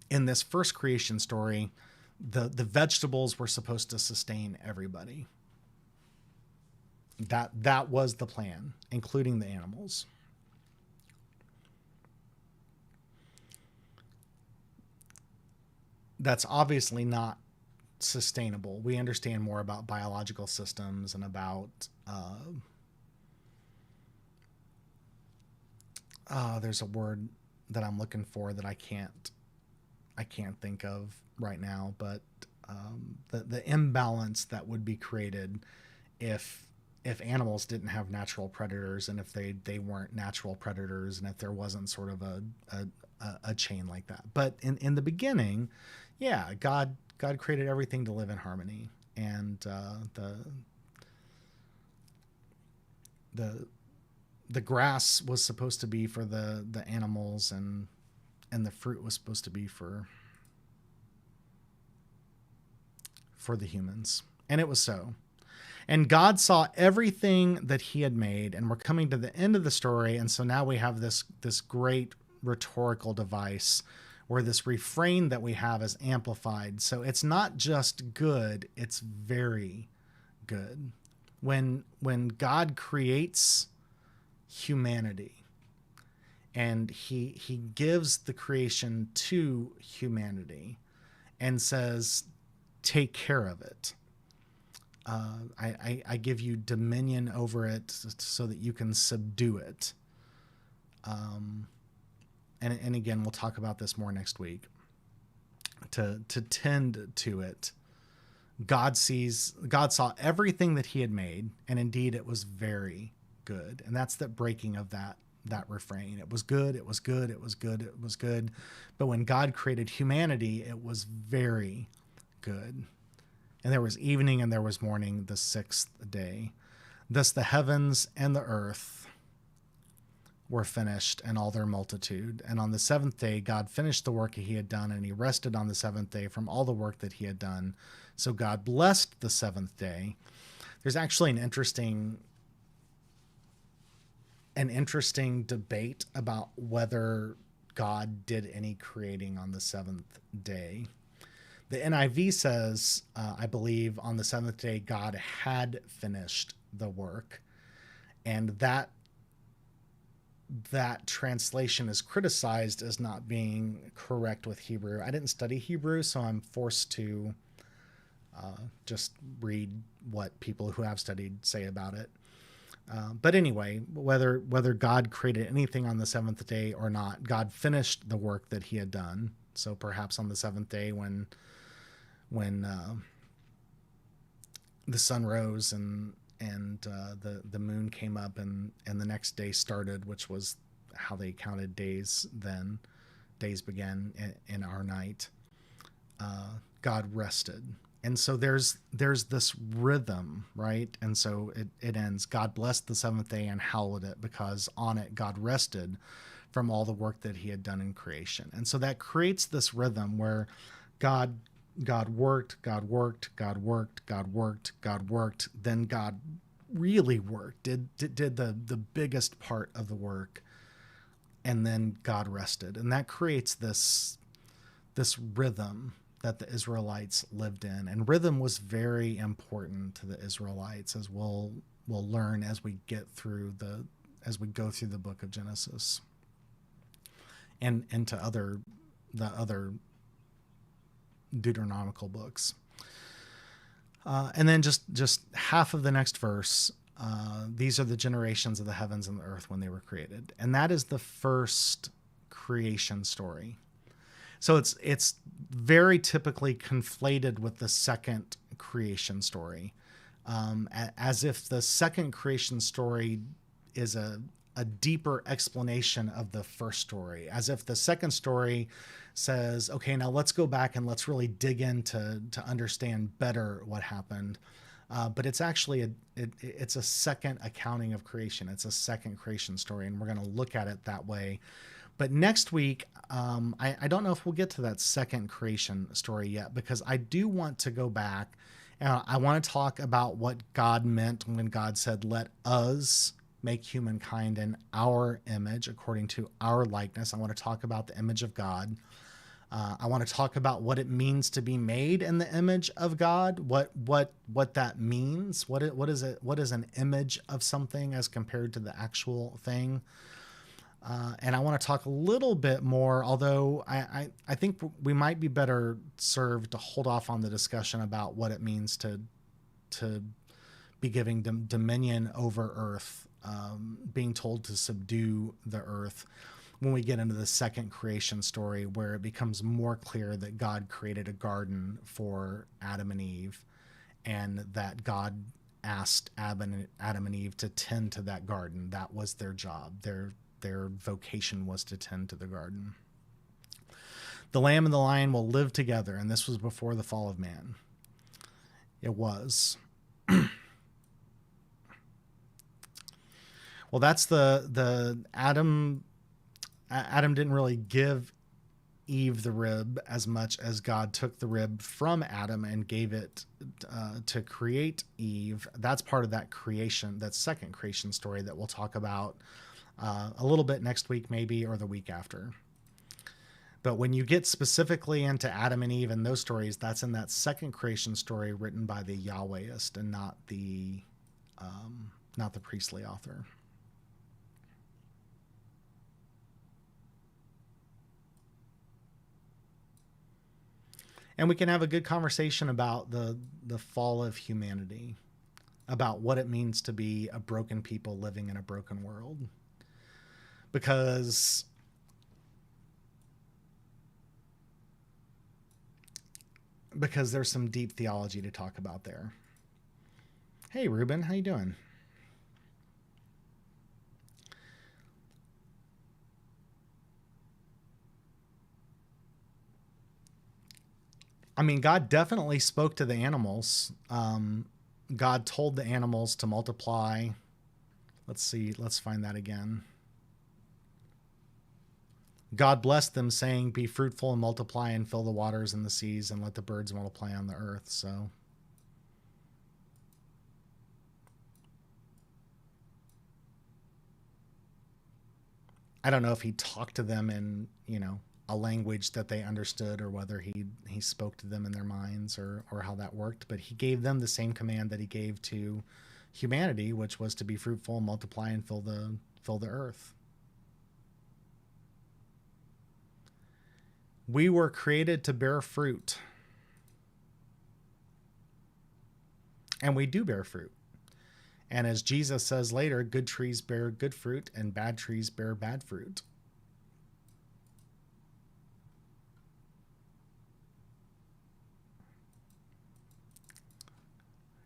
In this first creation story, the vegetables were supposed to sustain everybody. That was the plan, including the animals. That's obviously not sustainable. We understand more about biological systems and about there's a word that I'm looking for that I can't think of right now, but the imbalance that would be created if animals didn't have natural predators, and if they weren't natural predators, and if there wasn't sort of a chain like that. But in the beginning, yeah, God created everything to live in harmony, and the grass was supposed to be for the animals, and the fruit was supposed to be for the humans. And it was so. And God saw everything that he had made, and we're coming to the end of the story. And so now we have this great rhetorical device where this refrain that we have is amplified. So it's not just good, it's very good. When God creates humanity and he gives the creation to humanity and says, take care of it. I give you dominion over it so that you can subdue it. And again, we'll talk about this more next week. To tend to it, God saw everything that he had made, and indeed it was very good. And that's the breaking of that that refrain. It was good, it was good, it was good, it was good. But when God created humanity, it was very good. And there was evening and there was morning the sixth day. Thus the heavens and the earth were finished and all their multitude. And on the seventh day, God finished the work he had done, and he rested on the seventh day from all the work that he had done. So God blessed the seventh day. There's actually an interesting debate about whether God did any creating on the seventh day. The NIV says, I believe on the seventh day, God had finished the work. And that translation is criticized as not being correct with Hebrew. I didn't study Hebrew, so I'm forced to just read what people who have studied say about it. But anyway, whether God created anything on the seventh day or not, God finished the work that he had done. So perhaps on the seventh day when the sun rose and the moon came up and the next day started, which was how they counted days then. Days began in our night. God rested. And so there's this rhythm, right? And so it ends, God blessed the seventh day and hallowed it, because on it God rested from all the work that he had done in creation. And so that creates this rhythm where God worked, God worked, God worked, God worked, God worked. Then God really worked, did the biggest part of the work, and then God rested. And that creates this rhythm that the Israelites lived in. And rhythm was very important to the Israelites, as we'll learn as we go through the book of Genesis and into the other Deuteronomical books. And then just half of the next verse, these are the generations of the heavens and the earth when they were created. And that is the first creation story. So it's very typically conflated with the second creation story, as if the second creation story is a deeper explanation of the first story, as if the second story says, okay, now let's go back and let's really dig in to understand better what happened. But it's actually it's a second accounting of creation. It's a second creation story, and we're going to look at it that way. But next week, I don't know if we'll get to that second creation story yet, because I do want to go back and I want to talk about what God meant when God said, let us make humankind in our image, according to our likeness. I want to talk about the image of God. I want to talk about what it means to be made in the image of God, what that means. What is it? What is an image of something as compared to the actual thing? And I want to talk a little bit more, although I think we might be better served to hold off on the discussion about what it means to be giving dominion over earth, being told to subdue the earth, when we get into the second creation story, where it becomes more clear that God created a garden for Adam and Eve, and that God asked Adam and Eve to tend to that garden. That was their job. Their vocation was to tend to the garden. The lamb and the lion will live together, and this was before the fall of man. It was. Well, that's the Adam didn't really give Eve the rib as much as God took the rib from Adam and gave it to create Eve. That's part of that creation, that second creation story that we'll talk about a little bit next week, maybe, or the week after. But when you get specifically into Adam and Eve and those stories, that's in that second creation story written by the Yahwehist and not the priestly author. And we can have a good conversation about the fall of humanity, about what it means to be a broken people living in a broken world. Because there's some deep theology to talk about there. Hey, Ruben, how you doing? I mean, God definitely spoke to the animals. God told the animals to multiply. Let's see. Let's find that again. God blessed them, saying, "Be fruitful and multiply and fill the waters and the seas and let the birds multiply on the earth." So I don't know if he talked to them in, a language that they understood, or whether he spoke to them in their minds, or how that worked, but he gave them the same command that he gave to humanity, which was to be fruitful, multiply, and fill the earth. We were created to bear fruit, and we do bear fruit. And as Jesus says later, good trees bear good fruit and bad trees bear bad fruit.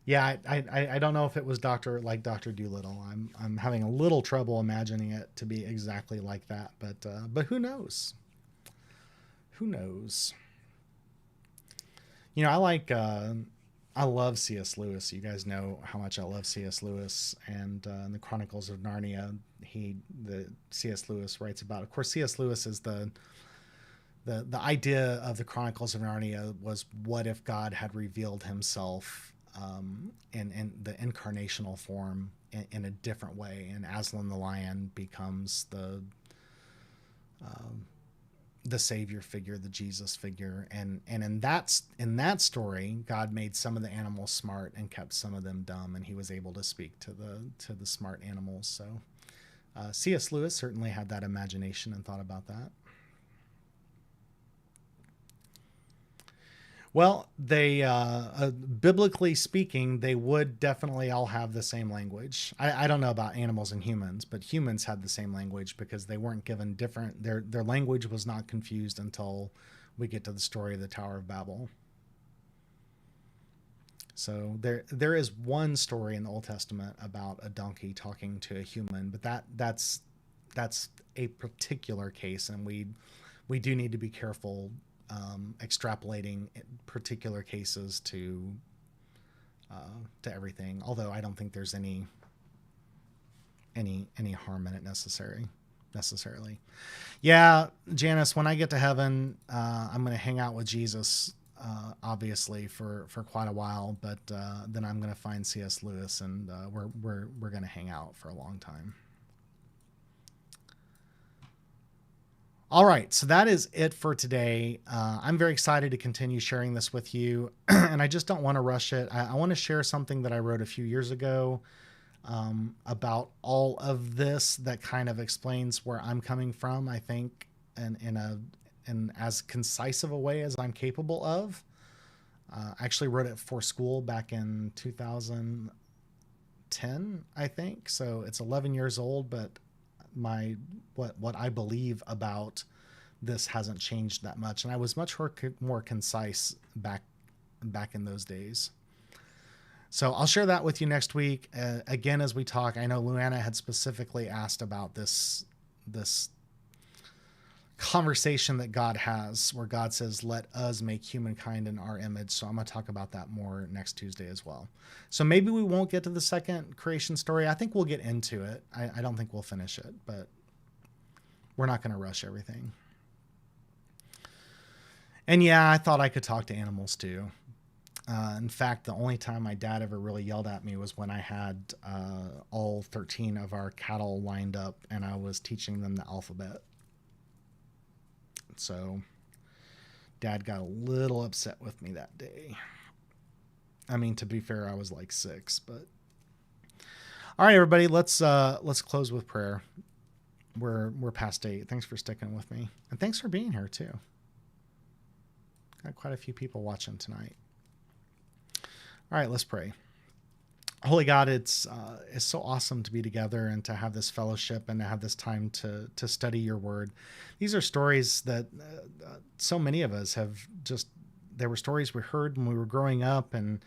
Yeah, I don't know if it was Dr. Doolittle. I'm having a little trouble imagining it to be exactly like that, but who knows? Who knows? I I love C.S. Lewis. You guys know how much I love C.S. Lewis, and in the Chronicles of Narnia, the C.S. Lewis writes about. Of course, C.S. Lewis is the idea of the Chronicles of Narnia was, what if God had revealed Himself in the incarnational form in a different way, and Aslan the lion becomes the savior figure, the Jesus figure, and in that story, God made some of the animals smart and kept some of them dumb, and He was able to speak to the smart animals. So C.S. Lewis certainly had that imagination and thought about that. Well, they, biblically speaking, they would definitely all have the same language. I don't know about animals and humans, but humans had the same language because they weren't given different. Their language was not confused until we get to the story of the Tower of Babel. So there is one story in the Old Testament about a donkey talking to a human, but that's a particular case, and we do need to be careful extrapolating particular cases to everything. Although I don't think there's any harm in it necessarily. Yeah, Janice, when I get to heaven, I'm going to hang out with Jesus, obviously for quite a while, but then I'm going to find C.S. Lewis, and we're going to hang out for a long time. All right, so that is it for today. I'm very excited to continue sharing this with you, and I just don't want to rush it. I want to share something that I wrote a few years ago about all of this that kind of explains where I'm coming from, I think, in as concise of a way as I'm capable of. I actually wrote it for school back in 2010, I think. So it's 11 years old, but what I believe about this hasn't changed that much, and I was much more concise back in those days. So I'll share that with you next week. Again, as we talk, I know Luana had specifically asked about this conversation that God has, where God says, "Let us make humankind in our image." So I'm going to talk about that more next Tuesday as well. So maybe we won't get to the second creation story. I think we'll get into it. I don't think we'll finish it, but we're not going to rush everything. And yeah, I thought I could talk to animals too. In fact, the only time my dad ever really yelled at me was when I had all 13 of our cattle lined up and I was teaching them the alphabet. So Dad got a little upset with me that day. I mean, to be fair, I was like 6, but all right, everybody, let's close with prayer. We're past 8. Thanks for sticking with me, and thanks for being here too. Got quite a few people watching tonight. All right, let's pray. Holy God, it's so awesome to be together and to have this fellowship and to have this time to study your word. These are stories that so many of us have they were stories we heard when we were growing up, and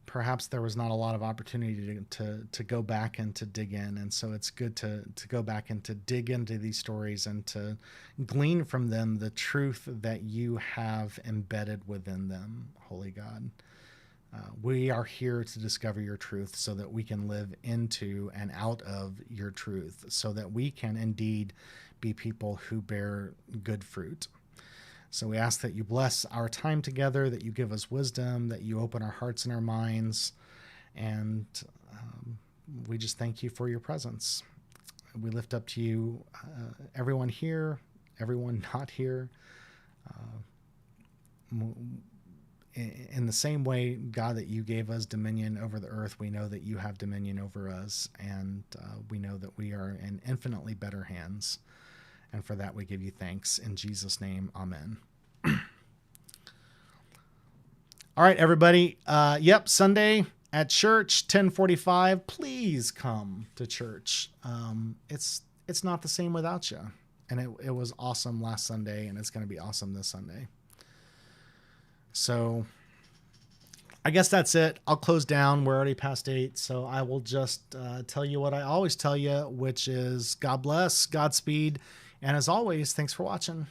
perhaps there was not a lot of opportunity to go back and to dig in. And so it's good to go back and to dig into these stories and to glean from them the truth that you have embedded within them, Holy God. We are here to discover your truth so that we can live into and out of your truth, so that we can indeed be people who bear good fruit. So we ask that you bless our time together, that you give us wisdom, that you open our hearts and our minds, and we just thank you for your presence. We lift up to you everyone here, everyone not here. In the same way, God, that you gave us dominion over the earth, we know that you have dominion over us, and we know that we are in infinitely better hands. And for that, we give you thanks. In Jesus' name, amen. All right, everybody. Sunday at church, 10:45. Please come to church. It's not the same without you. And it was awesome last Sunday, and it's going to be awesome this Sunday. So I guess that's it. I'll close down. We're already past 8. So I will just tell you what I always tell you, which is God bless, Godspeed. And as always, thanks for watching.